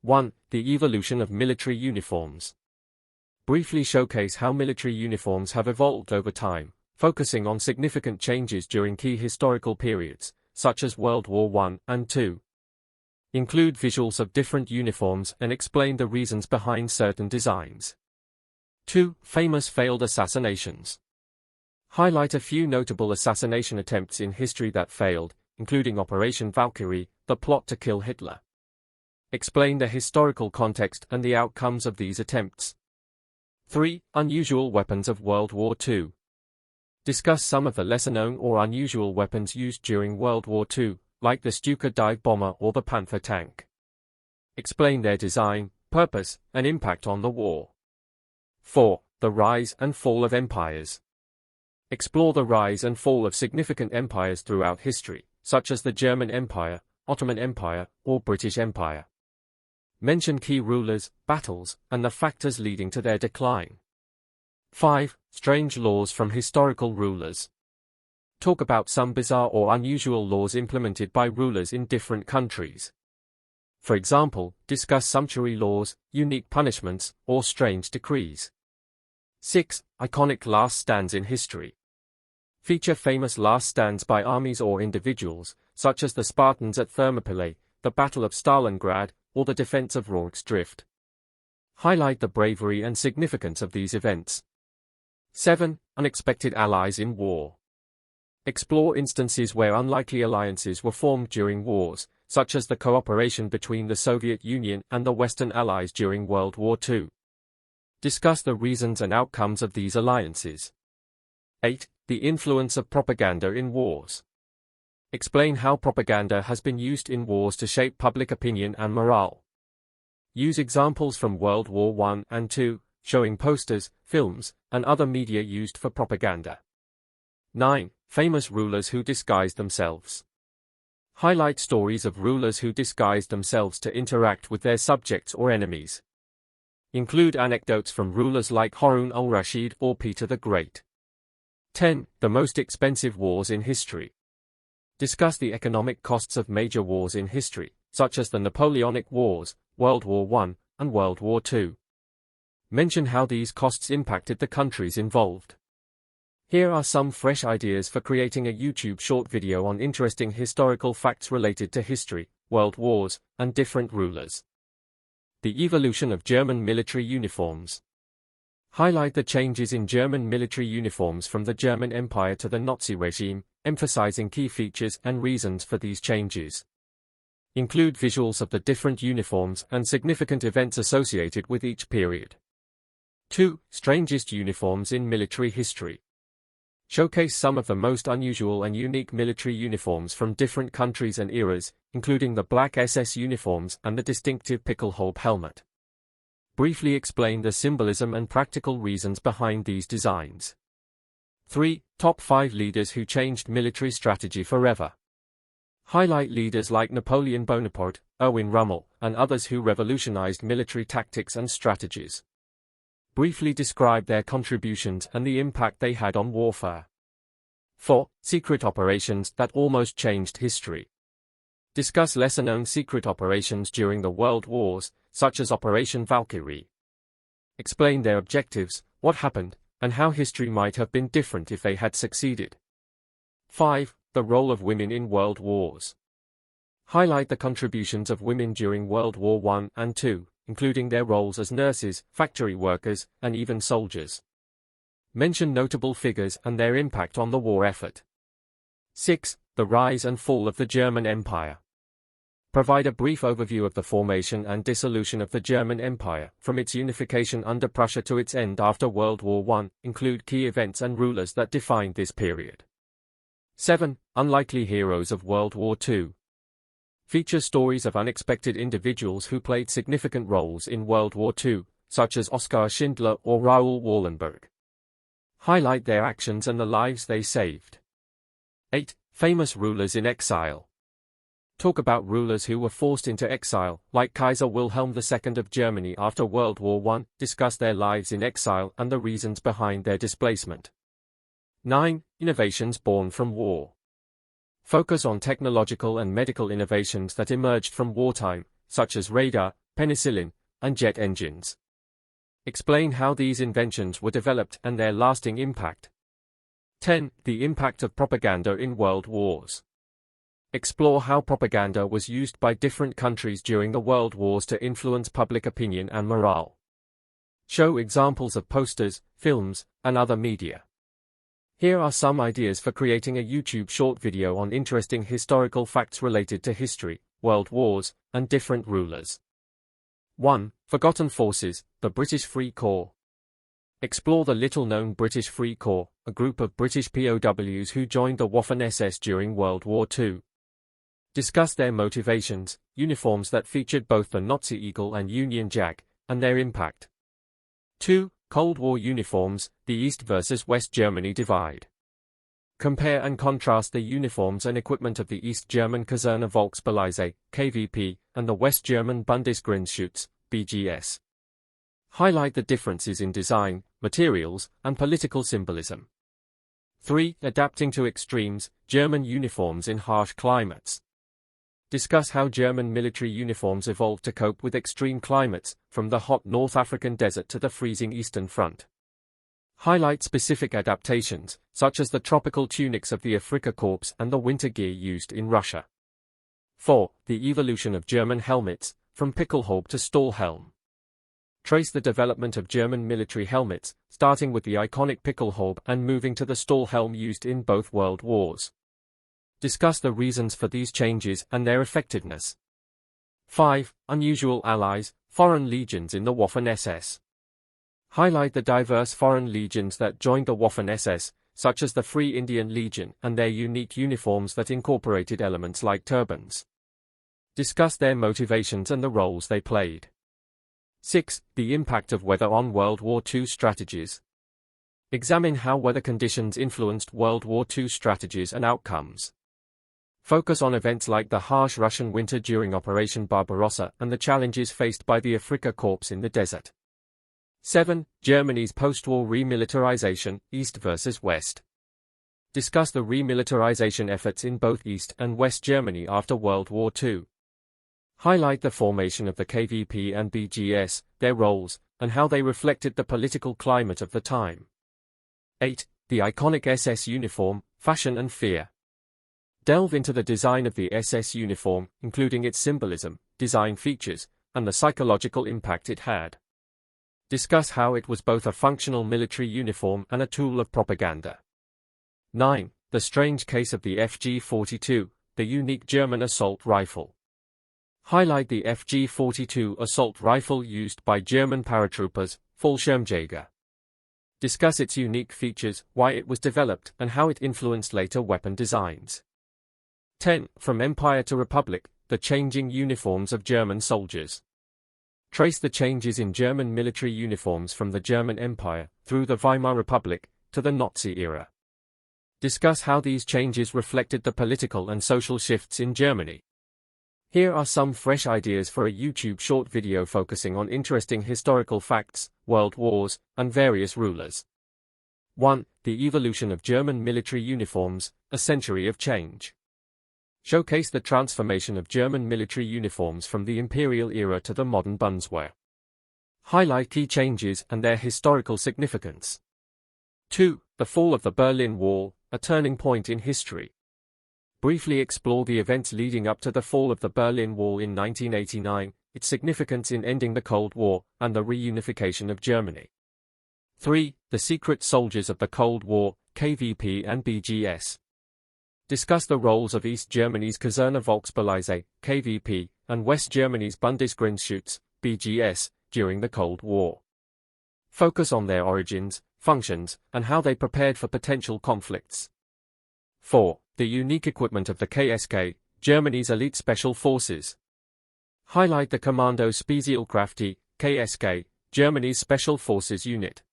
1. The evolution of military uniforms. Briefly showcase how military uniforms have evolved over time, focusing on significant changes during key historical periods, such as World War I and II. Include visuals of different uniforms and explain the reasons behind certain designs. 2. Famous failed assassinations. Highlight a few notable assassination attempts in history that failed, including Operation Valkyrie, the plot to kill Hitler. Explain the historical context and the outcomes of these attempts. 3. Unusual weapons of World War II. Discuss some of the lesser-known or unusual weapons used during World War II, like the Stuka dive bomber or the Panther tank. Explain their design, purpose, and impact on the war. 4. The rise and fall of empires. Explore the rise and fall of significant empires throughout history, such as the German Empire, Ottoman Empire, or British Empire. Mention key rulers, battles, and the factors leading to their decline. 5. Strange laws from historical rulers. Talk about some bizarre or unusual laws implemented by rulers in different countries. For example, discuss sumptuary laws, unique punishments, or strange decrees. 6. Iconic last stands in history. Feature famous last stands by armies or individuals, such as the Spartans at Thermopylae, the Battle of Stalingrad, or the defense of Rorke's Drift. Highlight the bravery and significance of these events. 7. Unexpected allies in war. Explore instances where unlikely alliances were formed during wars, such as the cooperation between the Soviet Union and the Western Allies during World War II. Discuss the reasons and outcomes of these alliances. 8. The influence of propaganda in wars. Explain how propaganda has been used in wars to shape public opinion and morale. Use examples from World War I and II, showing posters, films, and other media used for propaganda. 9. Famous rulers who disguised themselves. Highlight stories of rulers who disguised themselves to interact with their subjects or enemies. Include anecdotes from rulers like Harun al-Rashid or Peter the Great. 10. The most expensive wars in history. Discuss the economic costs of major wars in history, such as the Napoleonic Wars, World War I, and World War II. Mention how these costs impacted the countries involved. Here are some fresh ideas for creating a YouTube short video on interesting historical facts related to history, world wars, and different rulers. The evolution of German military uniforms. Highlight the changes in German military uniforms from the German Empire to the Nazi regime, emphasizing key features and reasons for these changes. Include visuals of the different uniforms and significant events associated with each period. 2. Strangest uniforms in military history. Showcase some of the most unusual and unique military uniforms from different countries and eras, including the black SS uniforms and the distinctive pickelhaube helmet. Briefly explain the symbolism and practical reasons behind these designs. 3. Top 5 leaders who changed military strategy forever. Highlight leaders like Napoleon Bonaparte, Erwin Rommel, and others who revolutionized military tactics and strategies. Briefly describe their contributions and the impact they had on warfare. 4. Secret operations that almost changed history. Discuss lesser-known secret operations during the World Wars, such as Operation Valkyrie. Explain their objectives, what happened, and how history might have been different if they had succeeded. 5. The role of women in world wars. Highlight the contributions of women during World War I and II, including their roles as nurses, factory workers, and even soldiers. Mention notable figures and their impact on the war effort. 6. The rise and fall of the German Empire. Provide a brief overview of the formation and dissolution of the German Empire, from its unification under Prussia to its end after World War I, include key events and rulers that defined this period. 7. Unlikely heroes of World War II. Feature stories of unexpected individuals who played significant roles in World War II, such as Oskar Schindler or Raoul Wallenberg. Highlight their actions and the lives they saved. 8. Famous rulers in exile. Talk about rulers who were forced into exile, like Kaiser Wilhelm II of Germany after World War I, discuss their lives in exile and the reasons behind their displacement. 9. Innovations born from war. Focus on technological and medical innovations that emerged from wartime, such as radar, penicillin, and jet engines. Explain how these inventions were developed and their lasting impact. 10. The impact of propaganda in world wars. Explore how propaganda was used by different countries during the world wars to influence public opinion and morale. Show examples of posters, films, and other media. Here are some ideas for creating a YouTube short video on interesting historical facts related to history, world wars, and different rulers. 1. Forgotten Forces, the British Free Corps. Explore the little-known British Free Corps, a group of British POWs who joined the Waffen-SS during World War II. Discuss their motivations, uniforms that featured both the Nazi eagle and Union Jack, and their impact. 2. Cold War uniforms, the East versus West Germany divide. Compare and contrast the uniforms and equipment of the East German Kaserne Volkspolizei, KVP, and the West German Bundesgrenzschutz, BGS. Highlight the differences in design, materials, and political symbolism. 3. Adapting to extremes, German uniforms in harsh climates. Discuss how German military uniforms evolved to cope with extreme climates, from the hot North African desert to the freezing Eastern Front. Highlight specific adaptations, such as the tropical tunics of the Afrika Korps and the winter gear used in Russia. 4. The evolution of German helmets, from Pickelhaube to Stahlhelm. Trace the development of German military helmets, starting with the iconic Pickelhaube and moving to the Stahlhelm used in both world wars. Discuss the reasons for these changes and their effectiveness. 5. Unusual allies, foreign legions in the Waffen-SS. Highlight the diverse foreign legions that joined the Waffen-SS, such as the Free Indian Legion, and their unique uniforms that incorporated elements like turbans. Discuss their motivations and the roles they played. 6. The impact of weather on World War II strategies. Examine how weather conditions influenced World War II strategies and outcomes. Focus on events like the harsh Russian winter during Operation Barbarossa and the challenges faced by the Afrika Korps in the desert. 7. Germany's post-war remilitarization, East versus West. Discuss the remilitarization efforts in both East and West Germany after World War II. Highlight the formation of the KVP and BGS, their roles, and how they reflected the political climate of the time. 8. The iconic SS uniform, fashion and fear. Delve into the design of the SS uniform, including its symbolism, design features, and the psychological impact it had. Discuss how it was both a functional military uniform and a tool of propaganda. 9. The strange case of the FG-42, the unique German assault rifle. Highlight the FG-42 assault rifle used by German paratroopers, Fallschirmjäger. Discuss its unique features, why it was developed, and how it influenced later weapon designs. 10. From Empire to Republic, the changing uniforms of German soldiers. Trace the changes in German military uniforms from the German Empire, through the Weimar Republic, to the Nazi era. Discuss how these changes reflected the political and social shifts in Germany. Here are some fresh ideas for a YouTube short video focusing on interesting historical facts, world wars, and various rulers. 1. The evolution of German military uniforms, a century of change. Showcase the transformation of German military uniforms from the imperial era to the modern Bundeswehr. Highlight key changes and their historical significance. 2. The fall of the Berlin Wall, a turning point in history. Briefly explore the events leading up to the fall of the Berlin Wall in 1989, its significance in ending the Cold War, and the reunification of Germany. 3. The secret soldiers of the Cold War, KVP and BGS. Discuss the roles of East Germany's Kaserne Volkspolizei, KVP, and West Germany's Bundesgrenzschutz, BGS, during the Cold War. Focus on their origins, functions, and how they prepared for potential conflicts. 4. The unique equipment of the KSK, Germany's elite special forces. Highlight the Kommando Spezialkräfte, KSK, Germany's special forces unit.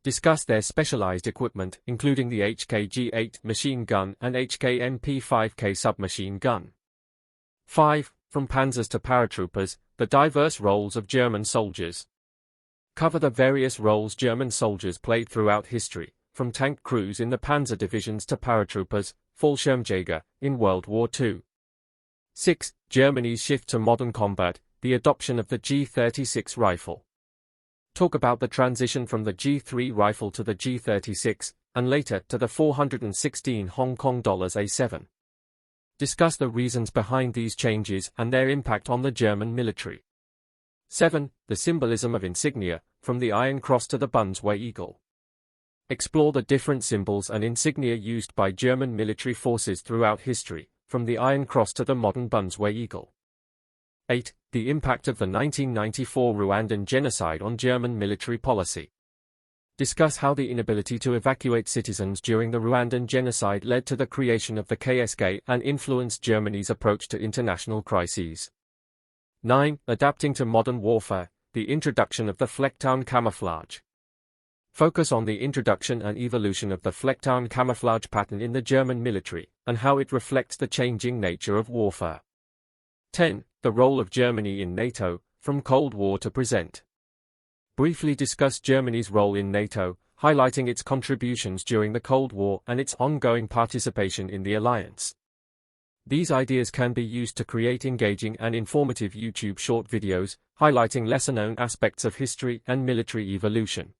Discuss their specialized equipment, including the HK-G8 machine gun and HK-MP5K submachine gun. 5. From panzers to paratroopers, the diverse roles of German soldiers. Cover the various roles German soldiers played throughout history, from tank crews in the panzer divisions to paratroopers, Fallschirmjäger, in World War II. 6. Germany's shift to modern combat, the adoption of the G36 rifle. Talk about the transition from the G3 rifle to the G36, and later to the 416 Hong Kong dollars A7. Discuss the reasons behind these changes and their impact on the German military. 7. The symbolism of insignia, from the Iron Cross to the Brunswick Eagle. Explore the different symbols and insignia used by German military forces throughout history, from the Iron Cross to the modern Brunswick Eagle. 8. The impact of the 1994 Rwandan genocide on German military policy. Discuss how the inability to evacuate citizens during the Rwandan genocide led to the creation of the KSK and influenced Germany's approach to international crises. 9. Adapting to modern warfare, the introduction of the Flecktown camouflage. Focus on the introduction and evolution of the Flecktown camouflage pattern in the German military, and how it reflects the changing nature of warfare. 10. The role of Germany in NATO, from Cold War to present. Briefly discuss Germany's role in NATO, highlighting its contributions during the Cold War and its ongoing participation in the alliance. These ideas can be used to create engaging and informative YouTube short videos, highlighting lesser-known aspects of history and military evolution.